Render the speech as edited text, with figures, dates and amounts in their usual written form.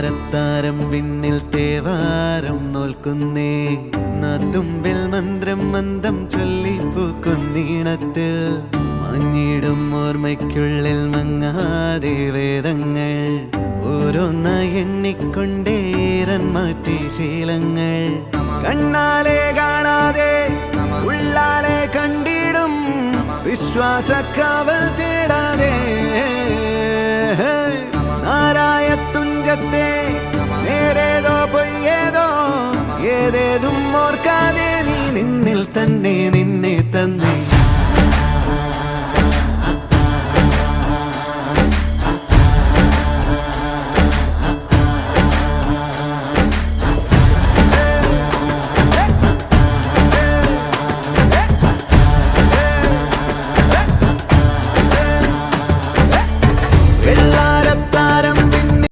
താരത്താരം വിണ്ണിൽ തേവാരം നോൽക്കുന്നേ നാത്തുമ്പിൽ മന്ത്രം മന്ദം ചൊല്ലിപ്പൂക്കുന്നീണത്തിൽ മഞ്ഞിടും ഓർമ്മയ്ക്കുള്ളിൽ മങ്ങാതെ വേദങ്ങൾ ഓരോന്നായി എണ്ണിക്കൊണ്ടേരൻ മാറ്റി ശീലങ്ങൾ കണ്ണാലെ കാണാതെ ഉള്ളാലെ കണ്ടിടും വിശ്വാസക്കാവൽ തേടാതെ നാരായ തുഞ്ചത്തെ നേരേതോ പൊയ്യേതോ ഏതേതും ഓർക്കാതെ നീ നിന്നിൽ തന്നെ